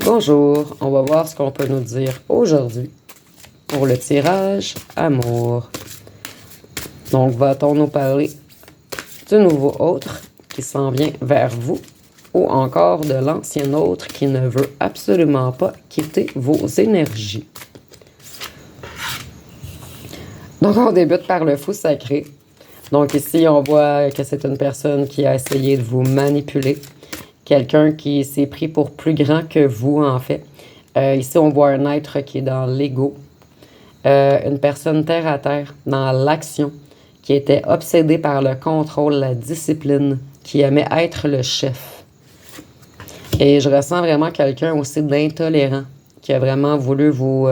Bonjour, on va voir ce qu'on peut nous dire aujourd'hui pour le tirage amour. Donc, va-t-on nous parler du nouveau autre qui s'en vient vers vous ou encore de l'ancien autre qui ne veut absolument pas quitter vos énergies? Donc, on débute par le fou sacré. Donc, ici, on voit que c'est une personne qui a essayé de vous manipuler. Quelqu'un qui s'est pris pour plus grand que vous, en fait. Ici, on voit un être qui est dans l'ego. Une personne terre à terre, dans l'action, qui était obsédée par le contrôle, la discipline, qui aimait être le chef. Et je ressens vraiment quelqu'un aussi d'intolérant, qui a vraiment voulu vous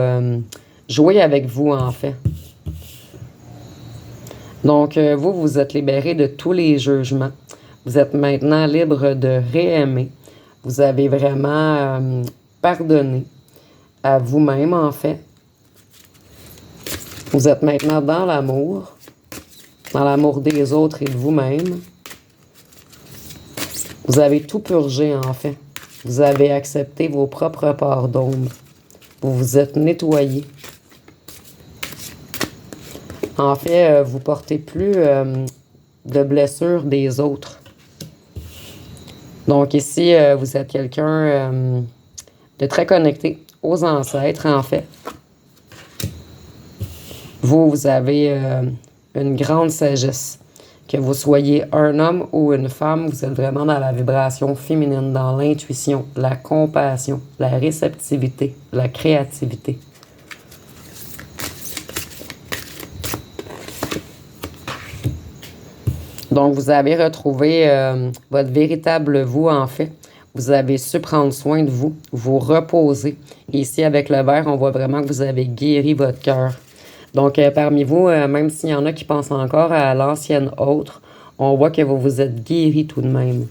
jouer avec vous, en fait. Donc, vous, vous êtes libéré de tous les jugements. Vous êtes maintenant libre de réaimer. Vous avez vraiment pardonné à vous-même, en fait. Vous êtes maintenant dans l'amour des autres et de vous-même. Vous avez tout purgé, en fait. Vous avez accepté vos propres parts d'ombre. Vous vous êtes nettoyé. En fait, vous portez plus de blessures des autres. Donc ici, vous êtes quelqu'un de très connecté aux ancêtres, en fait. Vous avez une grande sagesse. Que vous soyez un homme ou une femme, vous êtes vraiment dans la vibration féminine, dans l'intuition, la compassion, la réceptivité, la créativité. Donc, vous avez retrouvé votre véritable vous, en fait. Vous avez su prendre soin de vous, vous reposer. Et ici, avec le verre, on voit vraiment que vous avez guéri votre cœur. Donc, parmi vous, même s'il y en a qui pensent encore à l'ancienne autre, on voit que vous vous êtes guéri tout de même.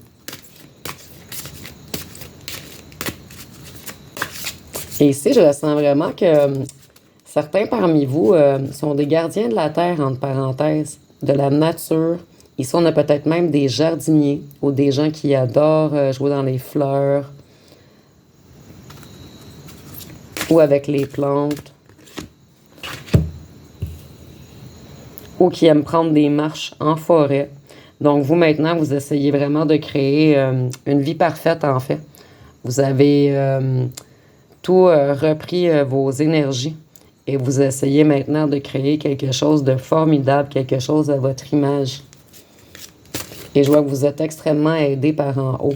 Et ici, je ressens vraiment que certains parmi vous sont des gardiens de la terre, entre parenthèses, de la nature. Ici, on a peut-être même des jardiniers ou des gens qui adorent jouer dans les fleurs ou avec les plantes ou qui aiment prendre des marches en forêt. Donc, vous, maintenant, vous essayez vraiment de créer une vie parfaite, en fait. Vous avez tout repris vos énergies et vous essayez maintenant de créer quelque chose de formidable, quelque chose à votre image. Et je vois que vous êtes extrêmement aidé par en haut.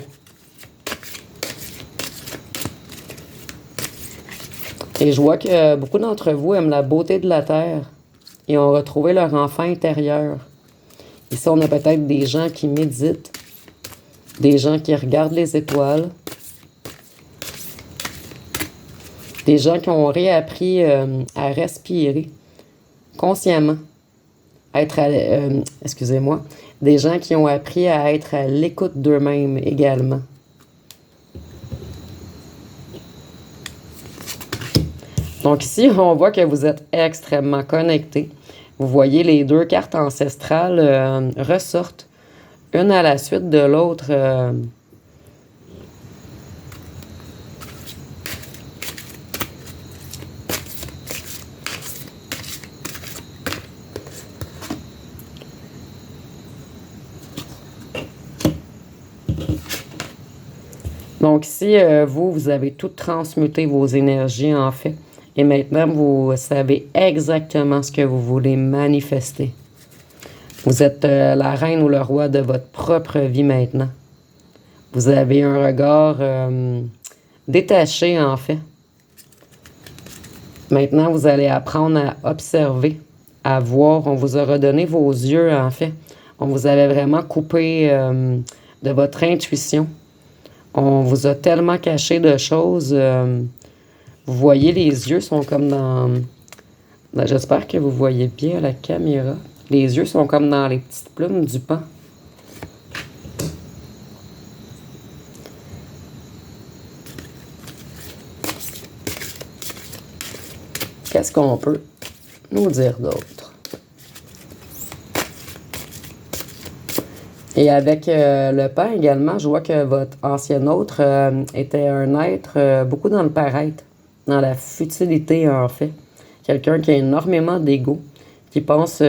Et je vois que beaucoup d'entre vous aiment la beauté de la terre et ont retrouvé leur enfant intérieur. Ici, on a peut-être des gens qui méditent, des gens qui regardent les étoiles, des gens qui ont réappris à respirer consciemment, excusez-moi, des gens qui ont appris à être à l'écoute d'eux-mêmes également. Donc ici, on voit que vous êtes extrêmement connectés. Vous voyez les deux cartes ancestrales ressortent, une à la suite de l'autre. Donc ici, vous avez tout transmuté vos énergies, en fait. Et maintenant, vous savez exactement ce que vous voulez manifester. Vous êtes la reine ou le roi de votre propre vie maintenant. Vous avez un regard détaché, en fait. Maintenant, vous allez apprendre à observer, à voir. On vous a redonné vos yeux, en fait. On vous avait vraiment coupé de votre intuition. On vous a tellement caché de choses. Vous voyez, les yeux sont comme dans... J'espère que vous voyez bien la caméra. Les yeux sont comme dans les petites plumes du pan. Qu'est-ce qu'on peut nous dire d'autre? Et avec le pain également, je vois que votre ancien autre était un être beaucoup dans le paraître, dans la futilité en fait. Quelqu'un qui a énormément d'ego, qui pense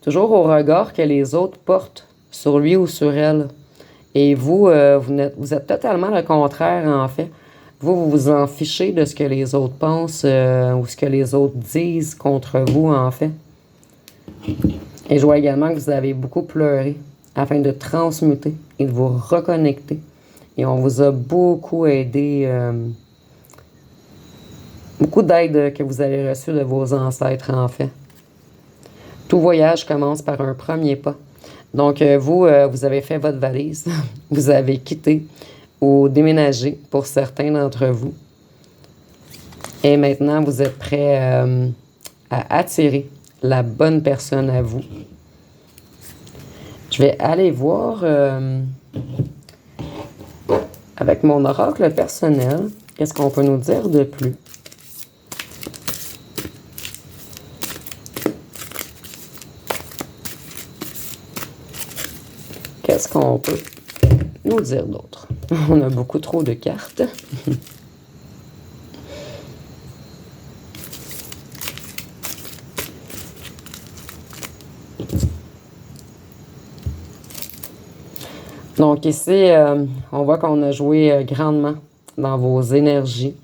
toujours au regard que les autres portent sur lui ou sur elle. Et vous, vous êtes totalement le contraire en fait. Vous vous en fichez de ce que les autres pensent ou ce que les autres disent contre vous en fait. Et je vois également que vous avez beaucoup pleuré afin de transmuter et de vous reconnecter. Et on vous a beaucoup aidé, beaucoup d'aide que vous avez reçue de vos ancêtres en fait. Tout voyage commence par un premier pas. Donc vous, vous avez fait votre valise, vous avez quitté ou déménagé pour certains d'entre vous. Et maintenant, vous êtes prêts à attirer la bonne personne à vous. Je vais aller voir avec mon oracle personnel, qu'est-ce qu'on peut nous dire de plus. Qu'est-ce qu'on peut nous dire d'autre? On a beaucoup trop de cartes. Donc ici, on voit qu'on a joué grandement dans vos énergies,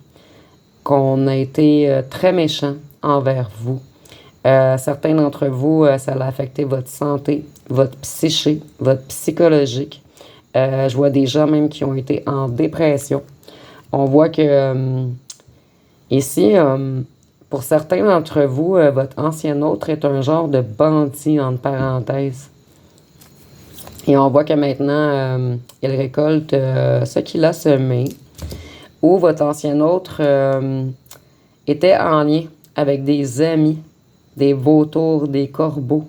qu'on a été très méchant envers vous. Certains d'entre vous, ça a affecté votre santé, votre psyché, votre psychologique. Je vois des gens même qui ont été en dépression. On voit que ici, pour certains d'entre vous, votre ancien autre est un genre de bandit, entre parenthèses. Et on voit que maintenant, il récolte ce qu'il a semé. Ou votre ancien autre était en lien avec des amis, des vautours, des corbeaux,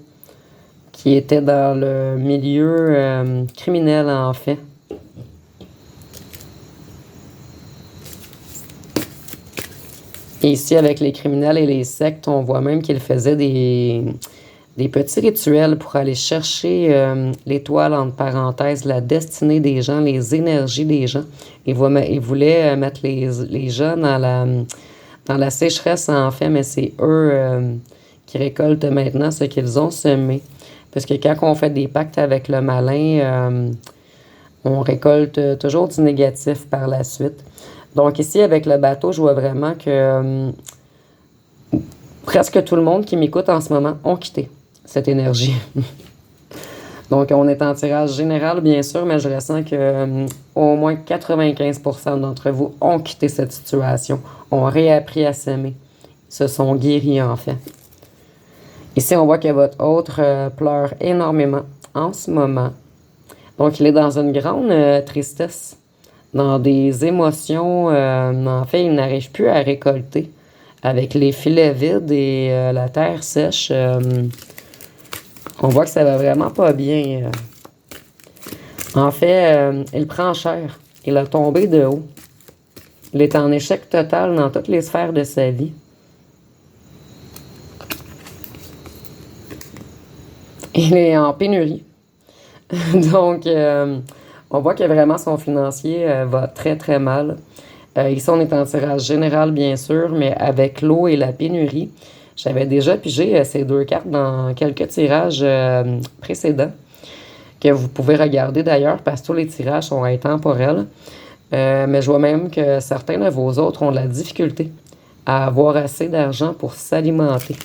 qui étaient dans le milieu criminel en fait. Et ici, avec les criminels et les sectes, on voit même qu'ils faisaient des petits rituels pour aller chercher l'étoile, entre parenthèses, la destinée des gens, les énergies des gens. Ils voulaient mettre les gens dans la sécheresse, en fait, mais c'est eux qui récoltent maintenant ce qu'ils ont semé. Parce que quand on fait des pactes avec le malin, on récolte toujours du négatif par la suite. Donc ici, avec le bateau, je vois vraiment que presque tout le monde qui m'écoute en ce moment ont quitté cette énergie. Donc, on est en tirage général, bien sûr, mais je ressens que au moins 95% d'entre vous ont quitté cette situation, ont réappris à s'aimer, se sont guéris en fait. Ici, on voit que votre autre pleure énormément en ce moment. Donc, il est dans une grande tristesse, dans des émotions. En fait, il n'arrive plus à récolter. Avec les filets vides et la terre sèche, on voit que ça va vraiment pas bien. En fait, il prend cher. Il a tombé de haut. Il est en échec total dans toutes les sphères de sa vie. Il est en pénurie. Donc, on voit que vraiment son financier va très très mal. Ici, on est en tirage général, bien sûr, mais avec l'eau et la pénurie, j'avais déjà pigé ces deux cartes dans quelques tirages précédents, que vous pouvez regarder d'ailleurs, parce que tous les tirages sont intemporels. Mais je vois même que certains de vos autres ont de la difficulté à avoir assez d'argent pour s'alimenter.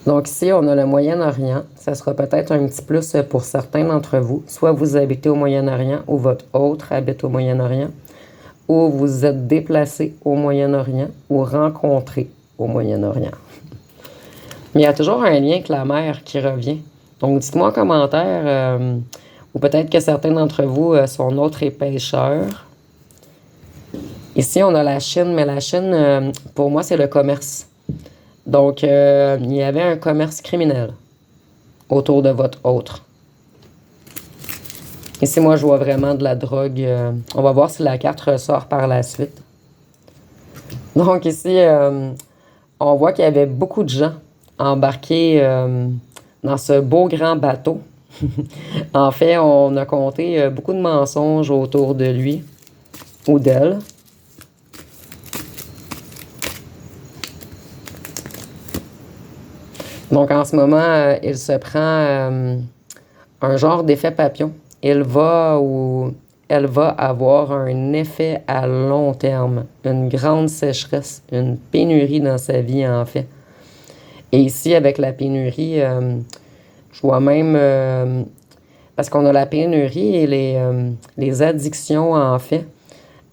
Donc ici, on a le Moyen-Orient. Ça sera peut-être un petit plus pour certains d'entre vous. Soit vous habitez au Moyen-Orient ou votre autre habite au Moyen-Orient, ou vous êtes déplacé au Moyen-Orient ou rencontré au Moyen-Orient. Mais il y a toujours un lien avec la mer qui revient. Donc dites-moi en commentaire, ou peut-être que certains d'entre vous sont autres et pêcheurs. Ici, on a la Chine, mais la Chine, pour moi, c'est le commerce. Donc, il y avait un commerce criminel autour de votre autre. Ici, moi, je vois vraiment de la drogue. On va voir si la carte ressort par la suite. Donc ici, on voit qu'il y avait beaucoup de gens embarqués dans ce beau grand bateau. En fait, on a compté beaucoup de mensonges autour de lui ou d'elle. Donc en ce moment, il se prend un genre d'effet papillon. Il va ou elle va avoir un effet à long terme, une grande sécheresse, une pénurie dans sa vie en fait. Et ici, avec la pénurie, je vois même, parce qu'on a la pénurie et les addictions en fait.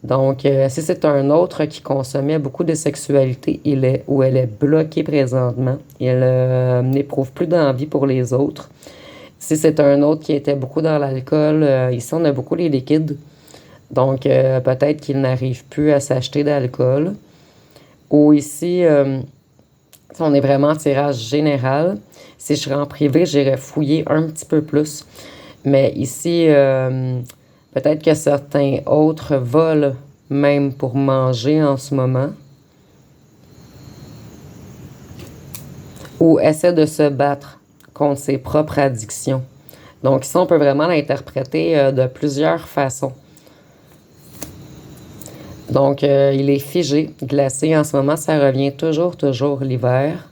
Donc, si c'est un autre qui consommait beaucoup de sexualité, il est ou elle est bloquée présentement. Il n'éprouve plus d'envie pour les autres. Si c'est un autre qui était beaucoup dans l'alcool, ici on a beaucoup les liquides. Donc, peut-être qu'il n'arrive plus à s'acheter d'alcool. Ou ici, si on est vraiment en tirage général, si je serais en privé, j'irais fouiller un petit peu plus. Mais ici, peut-être que certains autres volent même pour manger en ce moment. Ou essaient de se battre contre ses propres addictions. Donc ici, on peut vraiment l'interpréter de plusieurs façons. Donc, il est figé, glacé. En ce moment, ça revient toujours l'hiver.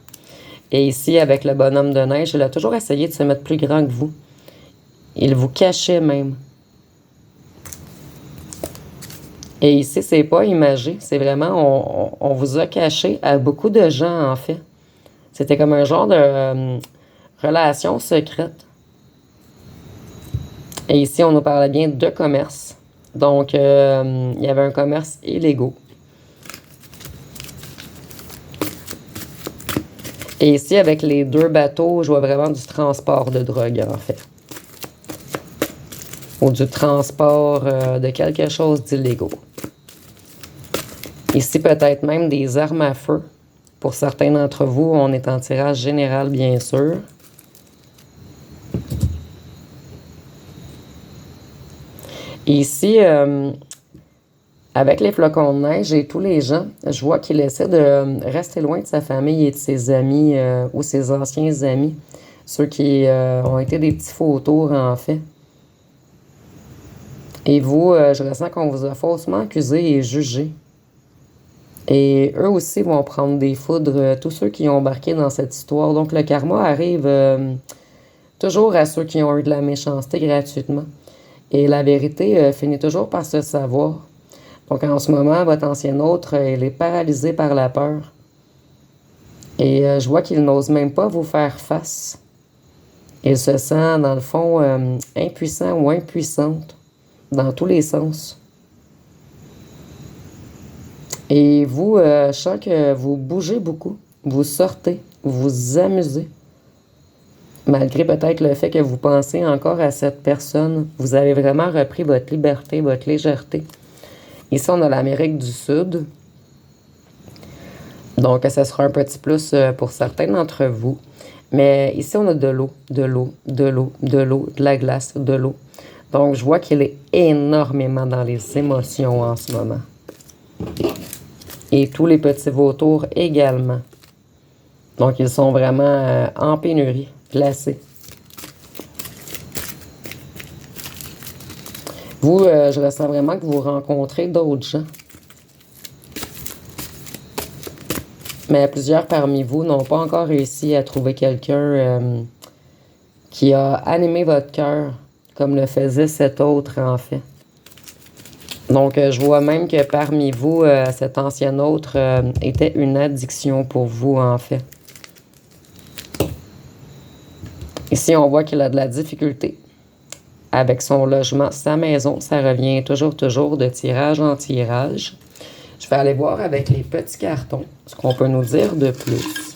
Et ici, avec le bonhomme de neige, il a toujours essayé de se mettre plus grand que vous. Il vous cachait même. Et ici, c'est pas imagé. C'est vraiment, on vous a caché à beaucoup de gens, en fait. C'était comme un genre de relation secrète. Et ici, on nous parlait bien de commerce. Donc, il y avait un commerce illégaux. Et ici, avec les deux bateaux, je vois vraiment du transport de drogue, en fait. Ou du transport de quelque chose d'illégaux. Ici, peut-être même des armes à feu. Pour certains d'entre vous, on est en tirage général, bien sûr. Et ici, avec les flocons de neige et tous les gens, je vois qu'il essaie de rester loin de sa famille et de ses amis ou ses anciens amis. Ceux qui ont été des petits faux tours, en fait. Et vous, je ressens qu'on vous a faussement accusé et jugé. Et eux aussi vont prendre des foudres, tous ceux qui ont embarqué dans cette histoire. Donc le karma arrive toujours à ceux qui ont eu de la méchanceté gratuitement. Et la vérité finit toujours par se savoir. Donc en ce moment, votre ancien autre, il est paralysé par la peur. Et je vois qu'il n'ose même pas vous faire face. Il se sent, dans le fond, impuissant ou impuissante, dans tous les sens. Et vous, je sens que vous bougez beaucoup, vous sortez, vous vous amusez. Malgré peut-être le fait que vous pensez encore à cette personne, vous avez vraiment repris votre liberté, votre légèreté. Ici, on a l'Amérique du Sud. Donc, ça sera un petit plus pour certains d'entre vous. Mais ici, on a de l'eau, de l'eau, de l'eau, de l'eau, de la glace, de l'eau. Donc, je vois qu'il est énormément dans les émotions en ce moment. Et tous les petits vautours également. Donc, ils sont vraiment en pénurie, glacés. Vous, je ressens vraiment que vous rencontrez d'autres gens. Mais plusieurs parmi vous n'ont pas encore réussi à trouver quelqu'un qui a animé votre cœur, comme le faisait cet autre, en fait. Donc, je vois même que parmi vous, cet ancien autre était une addiction pour vous, en fait. Ici, on voit qu'il a de la difficulté avec son logement, sa maison. Ça revient toujours de tirage en tirage. Je vais aller voir avec les petits cartons ce qu'on peut nous dire de plus.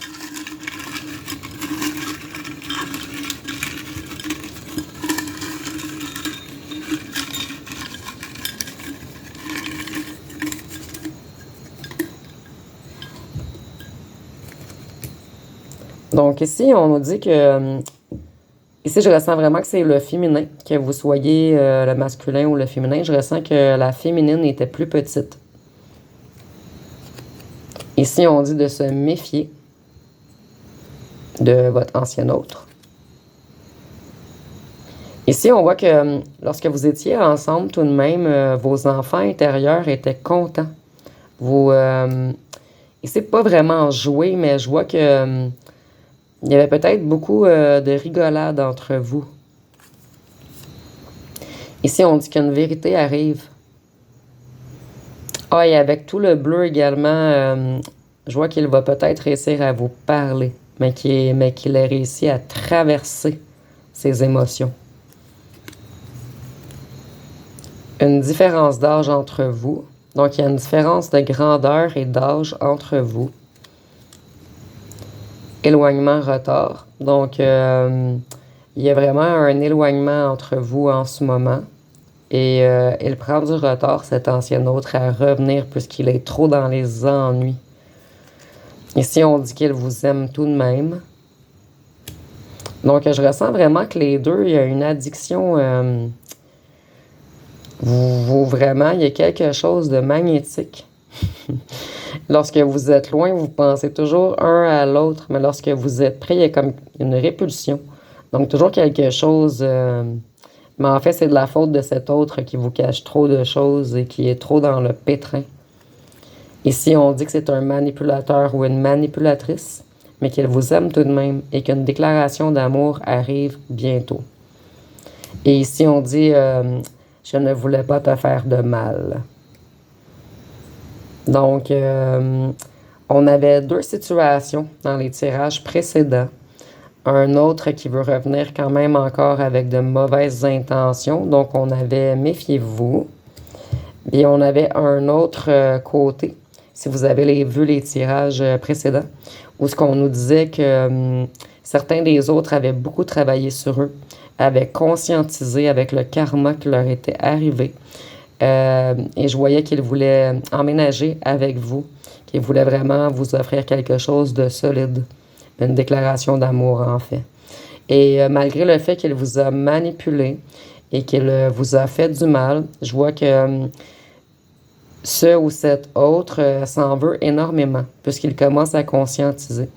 Donc ici, on nous dit que Ici, je ressens vraiment que c'est le féminin, que vous soyez le masculin ou le féminin. Je ressens que la féminine était plus petite. Ici, on dit de se méfier de votre ancien autre. Ici, on voit que lorsque vous étiez ensemble, tout de même, vos enfants intérieurs étaient contents. Vous, ici, pas vraiment jouer, mais je vois que il y avait peut-être beaucoup de rigolade entre vous. Ici, on dit qu'une vérité arrive. Ah, et avec tout le bleu également, je vois qu'il va peut-être réussir à vous parler, mais qu'il a réussi à traverser ses émotions. Une différence d'âge entre vous. Donc, il y a une différence de grandeur et d'âge entre vous. Éloignement, retard. Donc, il y a vraiment un éloignement entre vous en ce moment. Et il prend du retard, cet ancien autre, à revenir puisqu'il est trop dans les ennuis. Ici, on dit qu'il vous aime tout de même. Donc, je ressens vraiment que les deux, il y a une addiction. Vraiment, il y a quelque chose de magnétique. Lorsque vous êtes loin, vous pensez toujours un à l'autre, mais lorsque vous êtes près, il y a comme une répulsion. Donc, toujours quelque chose. Mais en fait, c'est de la faute de cet autre qui vous cache trop de choses et qui est trop dans le pétrin. Ici, on dit que c'est un manipulateur ou une manipulatrice, mais qu'il vous aime tout de même et qu'une déclaration d'amour arrive bientôt. Et ici, on dit je ne voulais pas te faire de mal. Donc, on avait deux situations dans les tirages précédents. Un autre qui veut revenir quand même encore avec de mauvaises intentions. Donc, on avait méfiez-vous. Et on avait un autre côté, si vous avez vu les tirages précédents, où ce qu'on nous disait que certains des autres avaient beaucoup travaillé sur eux, avaient conscientisé avec le karma qui leur était arrivé. Et je voyais qu'ils voulaient emménager avec vous, qu'ils voulaient vraiment vous offrir quelque chose de solide, une déclaration d'amour en fait. Et malgré le fait qu'il vous a manipulé et qu'il vous a fait du mal, je vois que ce ou cet autre s'en veut énormément puisqu'il commence à conscientiser.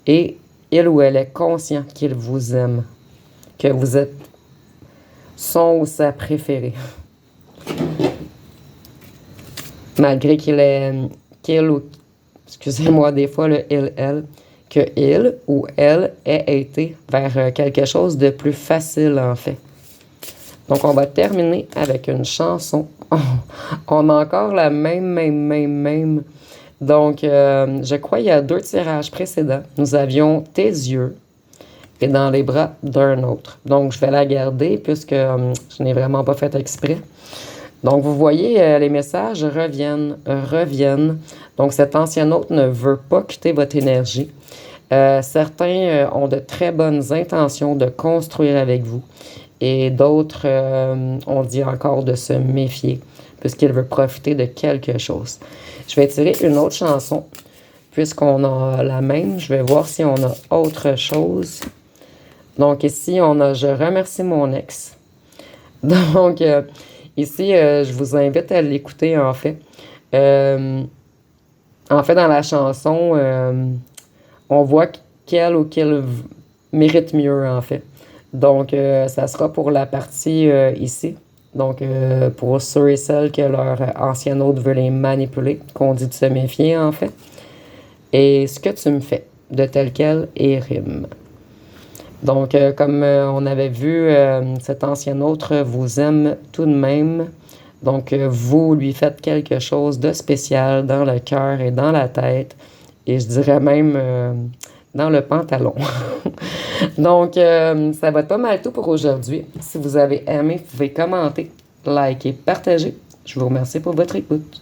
Et il ou elle est conscient qu'il vous aime, que vous êtes son ou sa préférée. Malgré qu'il ou, excusez-moi des fois le il, elle, que il ou elle ait été vers quelque chose de plus facile en fait. Donc on va terminer avec une chanson. On a encore la même. Donc je crois qu'il y a 2 tirages précédents. Nous avions tes yeux et dans les bras d'un autre. Donc je vais la garder puisque je n'ai vraiment pas fait exprès. Donc, vous voyez, les messages reviennent. Donc, cet ancien autre ne veut pas quitter votre énergie. Certains ont de très bonnes intentions de construire avec vous. Et d'autres, on dit encore de se méfier, puisqu'il veut profiter de quelque chose. Je vais tirer une autre chanson, puisqu'on a la même. Je vais voir si on a autre chose. Donc, ici, on a « Je remercie mon ex ». Donc, ici, je vous invite à l'écouter, en fait. En fait, dans la chanson, on voit qu'elle ou qu'il mérite mieux, en fait. Donc, ça sera pour la partie ici. Donc, pour ceux et celles que leur ancien autre veut les manipuler, qu'on dit de se méfier, en fait. Et ce que tu me fais, de tel quel et rime. Donc, comme on avait vu, cet ancien autre vous aime tout de même. Donc, vous lui faites quelque chose de spécial dans le cœur et dans la tête. Et je dirais même dans le pantalon. Donc, ça va être pas mal tout pour aujourd'hui. Si vous avez aimé, vous pouvez commenter, liker, partager. Je vous remercie pour votre écoute.